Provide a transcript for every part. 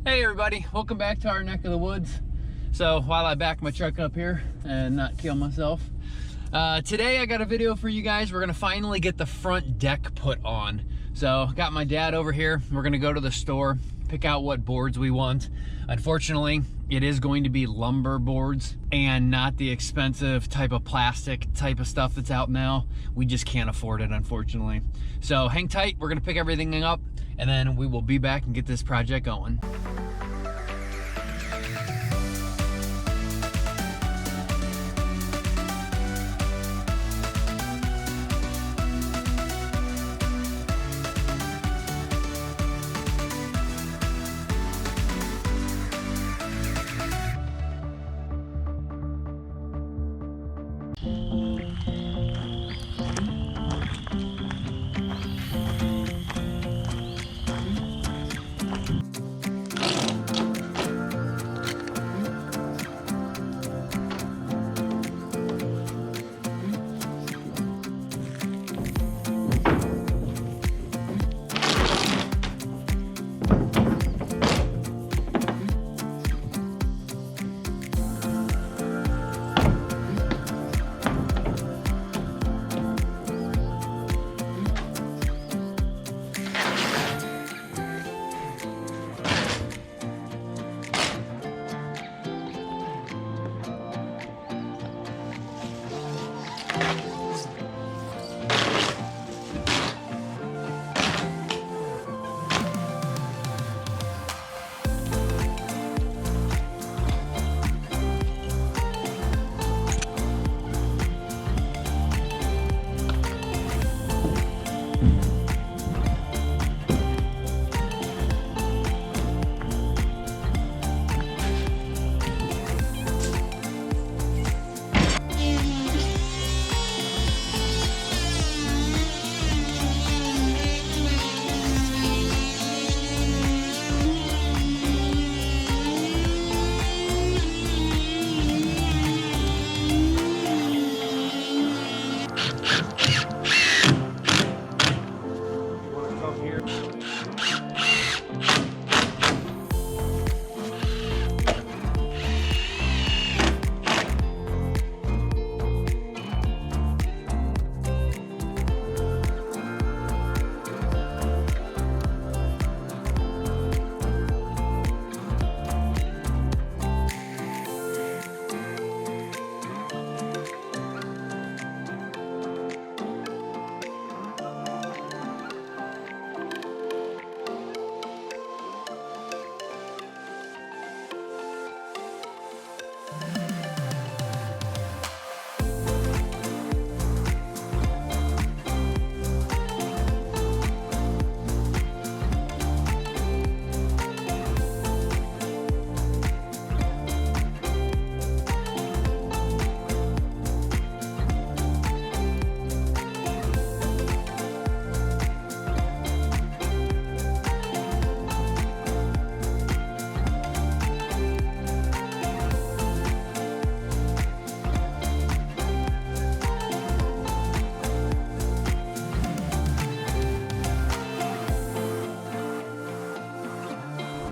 Hey everybody, welcome back to our neck of the woods. So while I back my truck up here and not kill myself, today I got a video for you guys. We're gonna finally get the front deck put on. So got my dad over here. We're gonna go to the store, pick out what boards we want. Unfortunately, it is going to be lumber boards and not the expensive type of plastic type of stuff that's out now. We just can't afford it, unfortunately. So hang tight, we're gonna pick everything up and then we will be back and get this project going.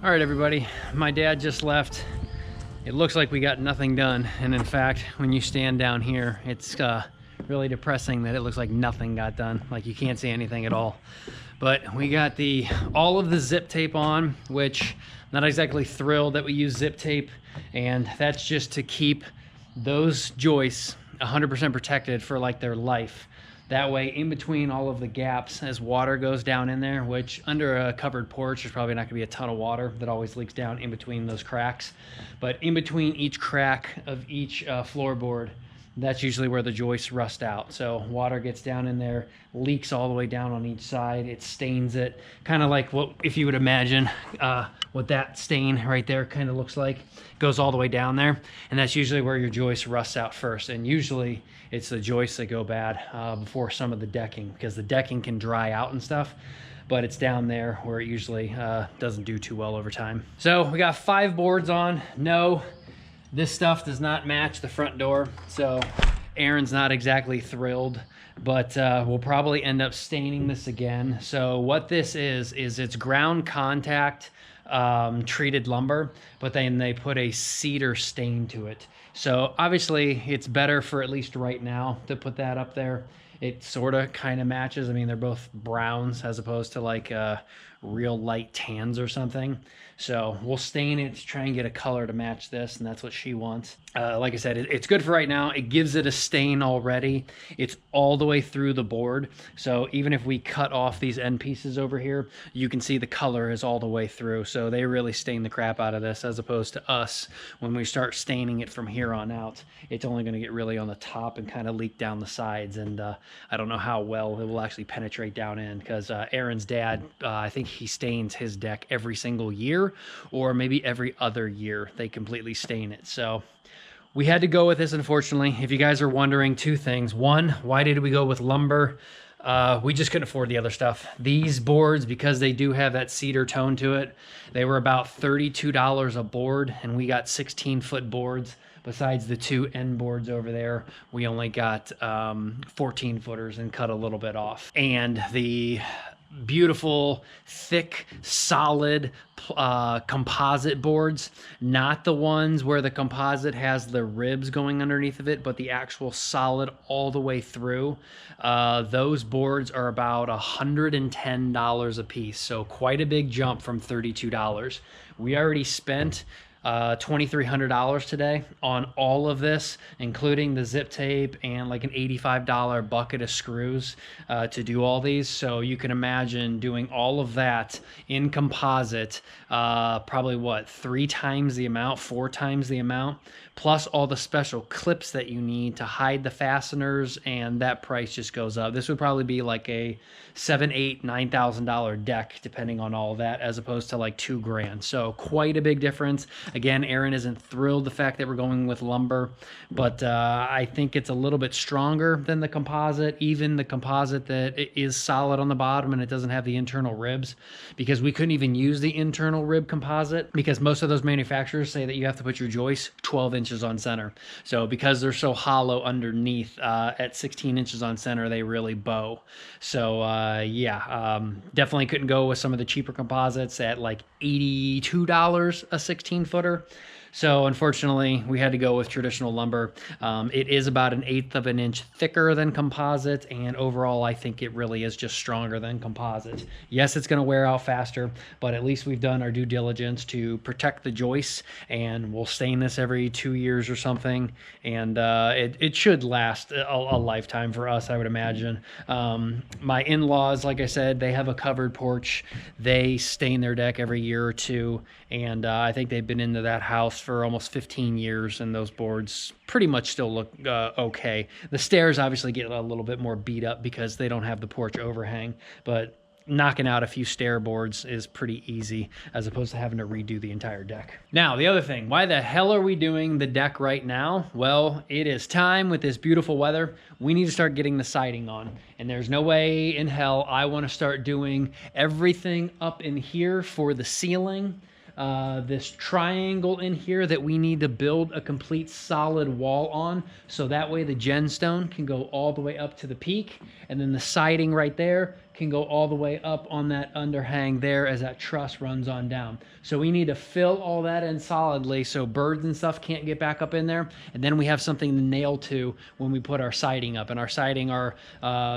All right, everybody, my dad just left. It looks like we got nothing done. And in fact, when you stand down here, it's really depressing that it looks like nothing got done. Like you can't see anything at all. But we got all of the zip tape on, which not exactly thrilled that we use zip tape. And that's just to keep those joists 100% protected for like their life. That way, in between all of the gaps, as water goes down in there, which under a covered porch, there's probably not gonna be a ton of water that always leaks down in between those cracks. But in between each crack of each floorboard, that's usually where the joists rust out. So water gets down in there, leaks all the way down on each side, it stains it. Kind of like what, if you would imagine what that stain right there kind of looks like, goes all the way down there. And that's usually where your joist rusts out first. And usually it's the joists that go bad before some of the decking, because the decking can dry out and stuff. But it's down there where it usually doesn't do too well over time. So we got 5 boards on. No, this stuff does not match the front door, so Aaron's not exactly thrilled, but we'll probably end up staining this again. So what this is it's ground contact treated lumber, but then they put a cedar stain to it. So obviously it's better for at least right now to put that up there. It sort of kind of matches. I mean, they're both browns as opposed to like real light tans or something. So we'll stain it to try and get a color to match this, and that's what she wants. Like I said, it's good for right now. It gives it a stain already. It's all the way through the board. So even if we cut off these end pieces over here, you can see the color is all the way through. So they really stain the crap out of this, as opposed to us. When we start staining it from here on out, it's only going to get really on the top and kind of leak down the sides. And I don't know how well it will actually penetrate down in, because Aaron's dad, I think he stains his deck every single year, or maybe every other year they completely stain it. So we had to go with this, unfortunately. If you guys are wondering, two things. One, why did we go with lumber? We just couldn't afford the other stuff. These boards, because they do have that cedar tone to it, they were about $32 a board, and we got 16-foot boards. Besides the two end boards over there, we only got 14 footers and cut a little bit off. And the beautiful, thick, solid composite boards, not the ones where the composite has the ribs going underneath of it, but the actual solid all the way through. Those boards are about $110 a piece, so quite a big jump from $32. We already spent $2,300 today on all of this, including the zip tape and like an $85 bucket of screws to do all these. So you can imagine doing all of that in composite, probably what, 3 times the amount, 4 times the amount, plus all the special clips that you need to hide the fasteners, and that price just goes up. This would probably be like a $7,000, $8,000, $9,000 deck, depending on all of that, as opposed to like $2,000. So quite a big difference. Again, Aaron isn't thrilled the fact that we're going with lumber, but I think it's a little bit stronger than the composite, even the composite that is solid on the bottom and it doesn't have the internal ribs, because we couldn't even use the internal rib composite, because most of those manufacturers say that you have to put your joists 12 inches on center. So because they're so hollow underneath, at 16 inches on center, they really bow. So definitely couldn't go with some of the cheaper composites at like $82 a 16-footer. So unfortunately, we had to go with traditional lumber. It is about 1/8 of an inch thicker than composite, and overall, I think it really is just stronger than composite. Yes, it's going to wear out faster, but at least we've done our due diligence to protect the joists, and we'll stain this every 2 years or something, and it should last a lifetime for us, I would imagine. My in-laws, like I said, they have a covered porch. They stain their deck every year or two, and I think they've been into that house for almost 15 years, and those boards pretty much still look okay. The stairs obviously get a little bit more beat up because they don't have the porch overhang, but knocking out a few stair boards is pretty easy, as opposed to having to redo the entire deck. Now, the other thing, why the hell are we doing the deck right now? Well, it is time with this beautiful weather. We need to start getting the siding on, and there's no way in hell I want to start doing everything up in here for the ceiling. This triangle in here that we need to build a complete solid wall on, so that way the gemstone can go all the way up to the peak, and then the siding right there can go all the way up on that underhang there as that truss runs on down. So we need to fill all that in solidly so birds and stuff can't get back up in there, and then we have something to nail to when we put our siding up. And our siding are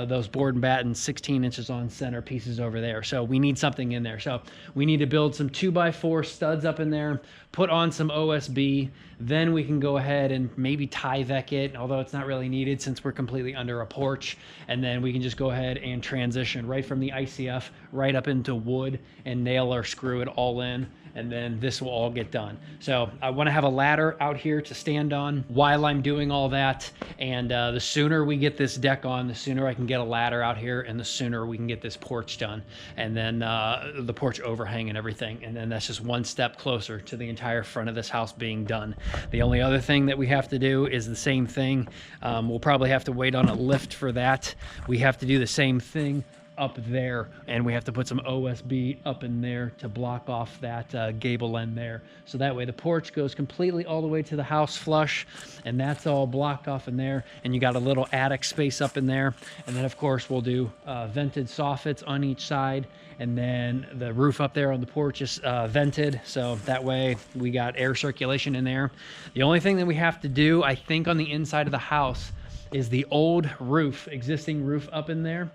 those board and batten 16 inches on center pieces over there. So we need something in there. So we need to build some 2x4 studs up in there, put on some OSB, then we can go ahead and maybe Tyvek it, although it's not really needed since we're completely under a porch. And then we can just go ahead and transition right from the ICF right up into wood and nail or screw it all in, and then this will all get done. So I want to have a ladder out here to stand on while I'm doing all that, and the sooner we get this deck on, the sooner I can get a ladder out here, and the sooner we can get this porch done, and then the porch overhang and everything, and then that's just one step closer to the entire front of this house being done. The only other thing that we have to do is the same thing. We'll probably have to wait on a lift for that. We have to do the same thing up there, and we have to put some OSB up in there to block off that gable end there. So that way the porch goes completely all the way to the house flush, and that's all blocked off in there. And you got a little attic space up in there. And then of course we'll do vented soffits on each side. And then the roof up there on the porch is vented. So that way we got air circulation in there. The only thing that we have to do, I think, on the inside of the house is the old roof, existing roof up in there.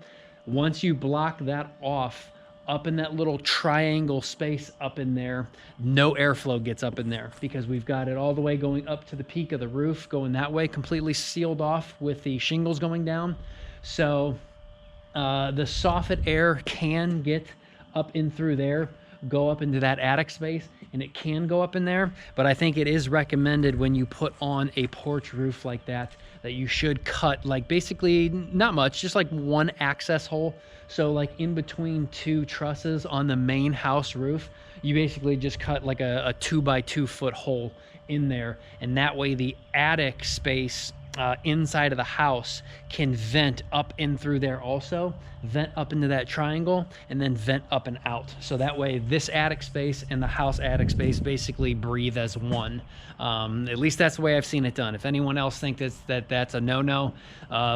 Once you block that off, up in that little triangle space up in there, no airflow gets up in there because we've got it all the way going up to the peak of the roof, going that way, completely sealed off with the shingles going down. So the soffit air can get up in through there, go up into that attic space, and it can go up in there. But I think it is recommended when you put on a porch roof like that, that you should cut like basically not much, just like one access hole. So like in between two trusses on the main house roof, you basically just cut like a 2 by 2 foot hole in there. And that way the attic space inside of the house can vent up in through there also, vent up into that triangle, and then vent up and out. So that way this attic space and the house attic space basically breathe as one. At least that's the way I've seen it done. If anyone else thinks that's a no-no,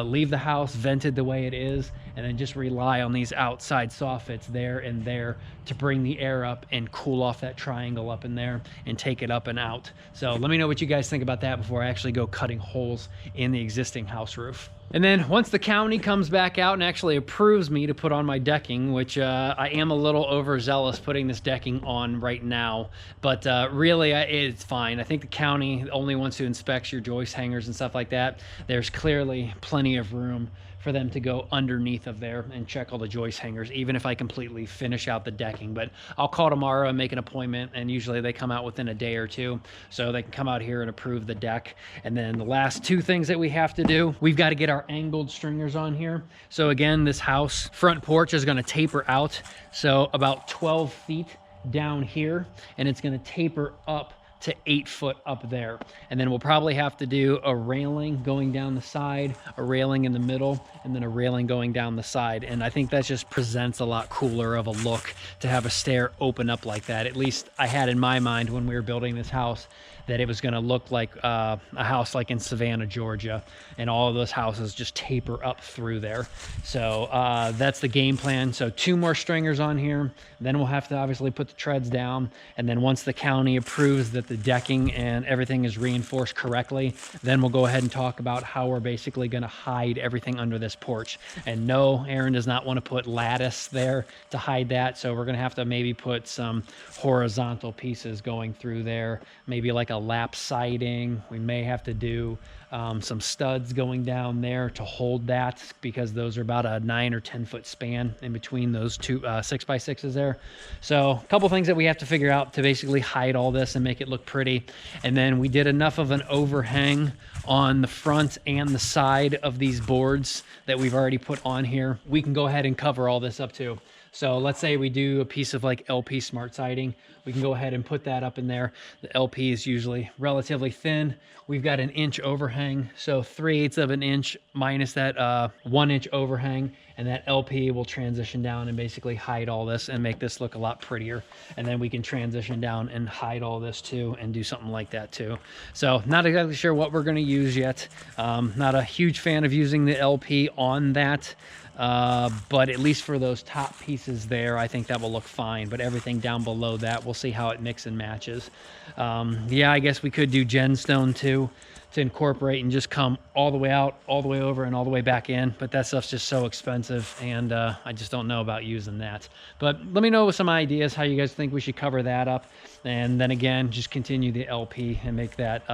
leave the house vented the way it is, and then just rely on these outside soffits there and there to bring the air up and cool off that triangle up in there and take it up and out. So let me know what you guys think about that before I actually go cutting holes in the existing house roof. And then once the county comes back out and actually approves me to put on my decking, which I am a little overzealous putting this decking on right now, but really it's fine. I think the county only wants to inspect your joist hangers and stuff like that. There's clearly plenty of room for them to go underneath of there and check all the joist hangers, even if I completely finish out the decking. But I'll call tomorrow and make an appointment, and usually they come out within a day or two, so they can come out here and approve the deck. And then the last two things that we have to do, we've got to get our angled stringers on here. So again, this house front porch is going to taper out, so about 12 feet down here, and it's going to taper up to 8 foot up there. And then we'll probably have to do a railing going down the side, a railing in the middle, and then a railing going down the side. And I think that just presents a lot cooler of a look to have a stair open up like that. At least I had in my mind when we were building this house that it was going to look like a house like in Savannah, Georgia, and all of those houses just taper up through there. So that's the game plan. So 2 more stringers on here, then we'll have to obviously put the treads down, and then once the county approves that the decking and everything is reinforced correctly, then we'll go ahead and talk about how we're basically going to hide everything under this porch. And no, Aaron does not want to put lattice there to hide that, so we're going to have to maybe put some horizontal pieces going through there, maybe like a lap siding. We may have to do some studs going down there to hold that, because those are about a 9 or 10 foot span in between those two 6x6s there. So a couple things that we have to figure out to basically hide all this and make it look pretty. And then we did enough of an overhang on the front and the side of these boards that we've already put on here. We can go ahead and cover all this up too. So let's say we do a piece of like LP smart siding. We can go ahead and put that up in there. The LP is usually relatively thin. We've got an inch overhang, so 3/8 of an inch minus that 1 inch overhang, and that LP will transition down and basically hide all this and make this look a lot prettier. And then we can transition down and hide all this too and do something like that too. So not exactly sure what we're going to use yet. Not a huge fan of using the LP on that. But at least for those top pieces there, I think that will look fine. But everything down below that, we'll see how it mix and matches. Yeah, I guess we could do gemstone too, to incorporate and just come all the way out, all the way over, and all the way back in. But that stuff's just so expensive, and I just don't know about using that. But let me know some ideas how you guys think we should cover that up. And then again, just continue the LP and make that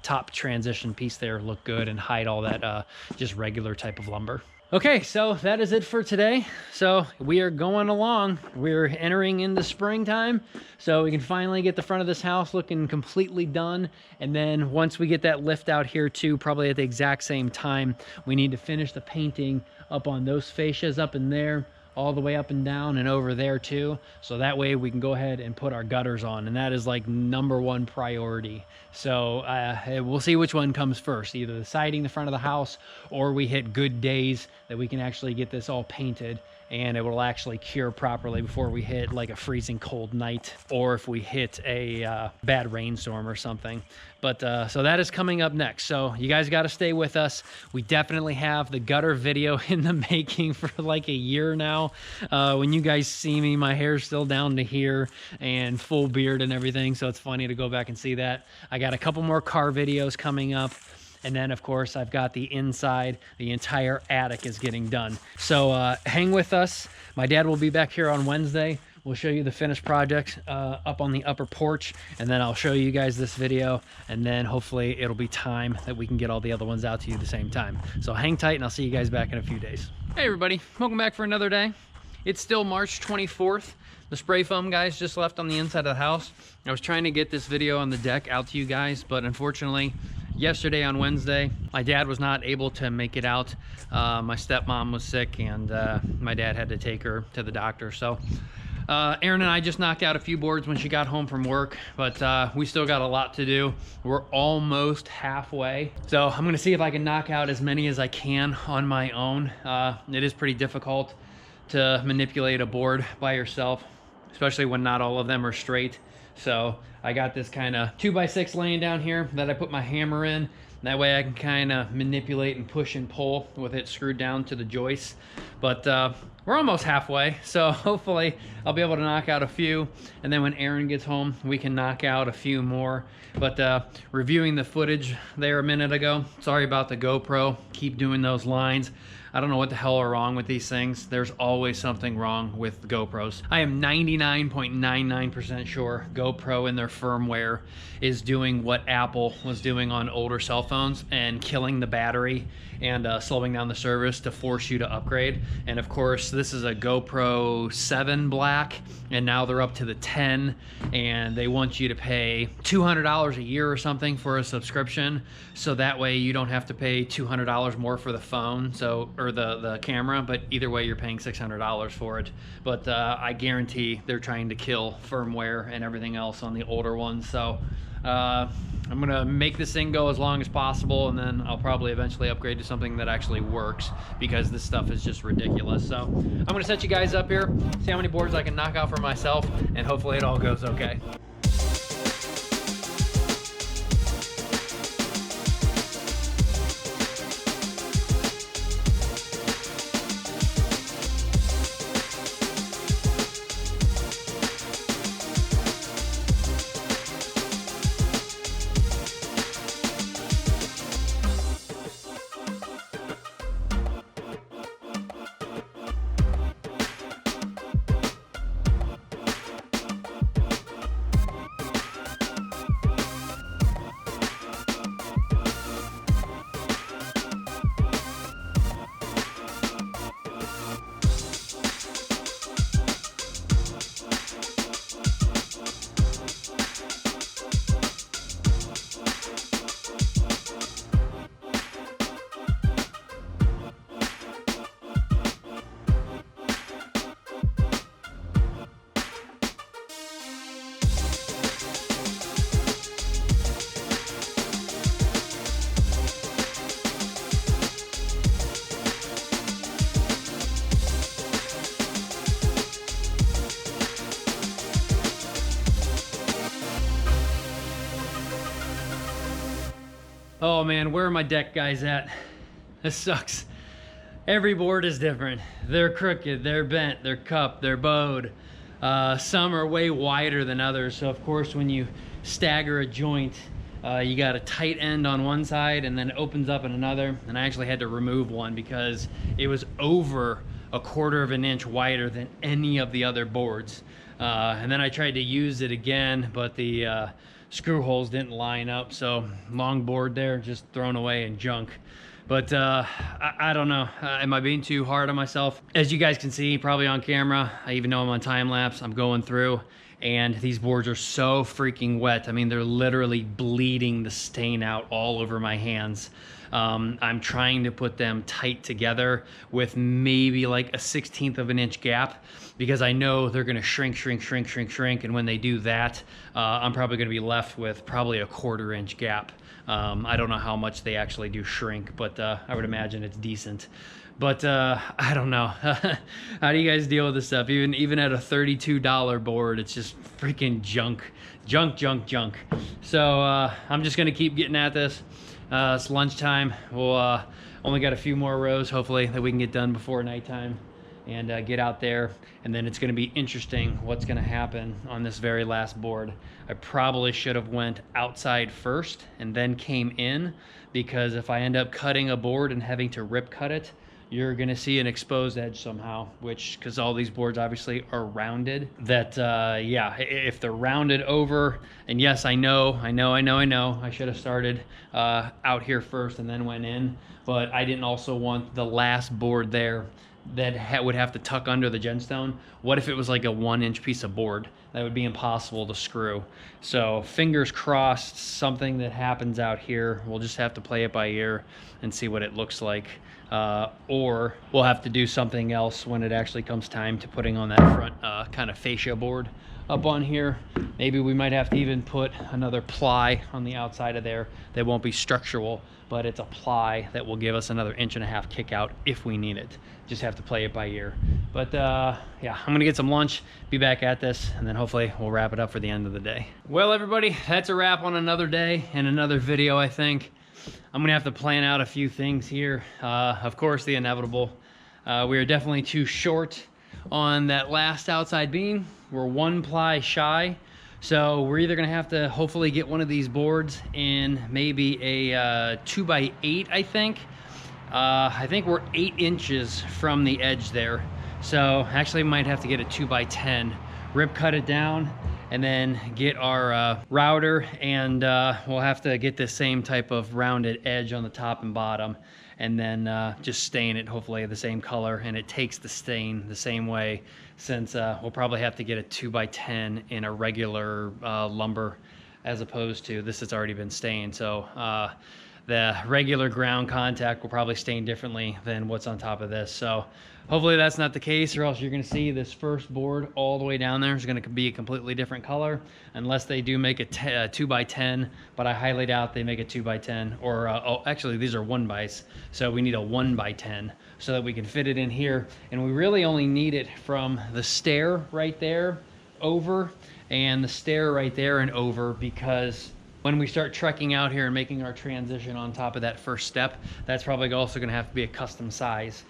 top transition piece there look good and hide all that just regular type of lumber. Okay, so that is it for today. So we are going along. We're entering into springtime, so we can finally get the front of this house looking completely done. And then once we get that lift out here too, probably at the exact same time, we need to finish the painting up on those fascias up in there, all the way up and down and over there too. So that way we can go ahead and put our gutters on, and that is like #1 priority. So we'll see which one comes first, either the siding the front of the house, or we hit good days that we can actually get this all painted and it will actually cure properly before we hit like a freezing cold night, or if we hit a bad rainstorm or something. But so that is coming up next. So you guys got to stay with us. We definitely have the gutter video in the making for like a year now. When you guys see me, my hair's still down to here and full beard and everything. So it's funny to go back and see that. I got a couple more car videos coming up. And then, of course, I've got the inside. The entire attic is getting done. So hang with us. My dad will be back here on Wednesday. We'll show you the finished project up on the upper porch. And then I'll show you guys this video. And then hopefully it'll be time that we can get all the other ones out to you at the same time. So hang tight and I'll see you guys back in a few days. Hey, everybody. Welcome back for another day. It's still March 24th. The spray foam guys just left on the inside of the house. I was trying to get this video on the deck out to you guys, but unfortunately, yesterday on Wednesday, my dad was not able to make it out. My stepmom was sick and my dad had to take her to the doctor. So Erin and I just knocked out a few boards when she got home from work, but we still got a lot to do. We're almost halfway. So I'm gonna see if I can knock out as many as I can on my own. It is pretty difficult to manipulate a board by yourself, especially when not all of them are straight. So I got this kind of 2x6 laying down here that I put my hammer in. That way I can kind of manipulate and push and pull with it screwed down to the joists. But we're almost halfway, so hopefully I'll be able to knock out a few. And then when Erin gets home, we can knock out a few more. But reviewing the footage there a minute ago, sorry about the GoPro. Keep doing those lines. I don't know what the hell are wrong with these things. There's always something wrong with the GoPros. I am 99.99% sure GoPro in their firmware is doing what Apple was doing on older cell phones and killing the battery and slowing down the service to force you to upgrade. And of course, this is a GoPro 7 Black, and now they're up to the 10, and they want you to pay $200 a year or something for a subscription, so that way you don't have to pay $200 more for the phone, or the camera, but either way you're paying $600 for it. But I guarantee they're trying to kill firmware and everything else on the older ones. So I'm gonna make this thing go as long as possible, and then I'll probably eventually upgrade to something that actually works, because this stuff is just ridiculous. So I'm gonna set you guys up here, see how many boards I can knock out for myself, and hopefully it all goes okay. Oh man, where are my deck guys at? This sucks. Every board is different. They're crooked, they're bent, they're cupped, they're bowed. Some are way wider than others. So of course, when you stagger a joint, you got a tight end on one side and then it opens up in another. And I actually had to remove one because it was over 1/4 of an inch wider than any of the other boards. And then I tried to use it again, but the screw holes didn't line up. So long board there, just thrown away in junk. But I don't know, am I being too hard on myself? As you guys can see probably on camera, I even know I'm on time lapse, I'm going through, and these boards are so freaking wet. I mean, they're literally bleeding the stain out all over my hands. I'm trying to put them tight together with maybe like a 1/16 of an inch gap, because I know they're gonna shrink, and when they do that, I'm probably gonna be left with probably a 1/4 inch gap. I don't know how much they actually do shrink, but I would imagine it's decent. But I don't know. How do you guys deal with this stuff? Even at a $32 board, it's just freaking junk. So I'm just gonna keep getting at this. It's lunchtime. We'll only got a few more rows, hopefully, that we can get done before nighttime and get out there. And then it's gonna be interesting what's gonna happen on this very last board. I probably should have went outside first and then came in, because if I end up cutting a board and having to rip cut it, you're gonna see an exposed edge somehow, which, because all these boards obviously are rounded, that yeah, if they're rounded over, and yes, I know, I should have started out here first and then went in, but I didn't also want the last board there that would have to tuck under the gemstone. What if it was like a 1-inch piece of board? That would be impossible to screw. So fingers crossed, something that happens out here. We'll just have to play it by ear and see what it looks like. Or we'll have to do something else when it actually comes time to putting on that front kind of fascia board up on here. Maybe we might have to even put another ply on the outside of there that won't be structural, but it's a ply that will give us another 1.5 inch kick out if we need it. Just have to play it by ear. But yeah, I'm gonna get some lunch, be back at this, and then hopefully we'll wrap it up for the end of the day. Well, everybody, that's a wrap on another day and another video, I think. I'm gonna have to plan out a few things here. Of course, the inevitable. We are definitely too short on that last outside beam. We're 1 ply shy. So we're either gonna have to hopefully get one of these boards in maybe a 2x8, I think. I think we're 8 inches from the edge there. So actually we might have to get a 2x10, rip cut it down, and then get our router, and we'll have to get the same type of rounded edge on the top and bottom, and then just stain it hopefully the same color, and it takes the stain the same way, since we'll probably have to get a 2x10 in a regular lumber, as opposed to this that's already been stained. So the regular ground contact will probably stain differently than what's on top of this. So hopefully that's not the case, or else you're gonna see this first board all the way down there is gonna be a completely different color, unless they do make a 2x10, but I highly doubt they make a 2x10, or oh, actually these are 1x, so we need a 1x10 so that we can fit it in here. And we really only need it from the stair right there over, and the stair right there and over, because when we start trekking out here and making our transition on top of that first step, that's probably also gonna have to be a custom size,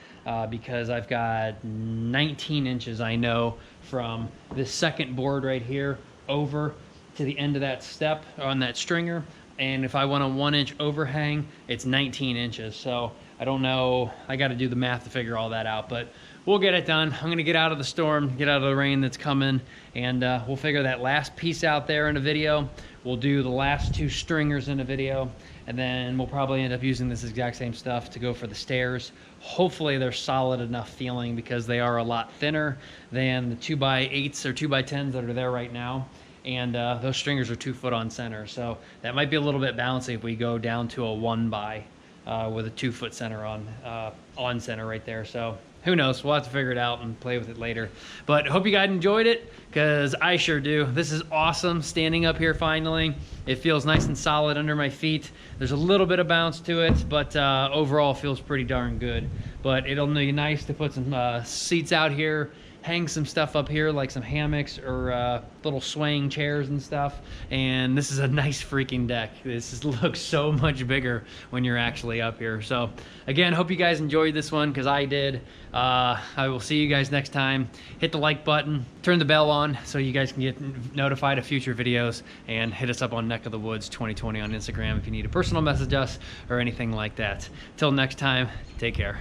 because I've got 19 inches, I know, from this second board right here over to the end of that step on that stringer. And if I want a 1-inch overhang, it's 19 inches. So I don't know, I gotta do the math to figure all that out, but we'll get it done. I'm gonna get out of the storm, get out of the rain that's coming, and we'll figure that last piece out there in a video. We'll do the last 2 stringers in a video, and then we'll probably end up using this exact same stuff to go for the stairs. Hopefully they're solid enough feeling, because they are a lot thinner than the 2x8s or 2x10s that are there right now. And those stringers are 2 foot on center. So that might be a little bit bouncy if we go down to a 1x with a 2 foot center on center right there. So who knows? We'll have to figure it out and play with it later. But hope you guys enjoyed it, because I sure do. This is awesome, standing up here finally. It feels nice and solid under my feet. There's a little bit of bounce to it, but overall feels pretty darn good. But it'll be nice to put some seats out here, hang some stuff up here like some hammocks or little swaying chairs and stuff. And this is a nice freaking deck. This looks so much bigger when you're actually up here. So again, hope you guys enjoyed this one, because I did. I will see you guys next time. Hit the like button, turn the bell on so you guys can get notified of future videos, and hit us up on NeckofTheWoods 2020 on Instagram if you need to personal message us or anything like that. Till next time, take care.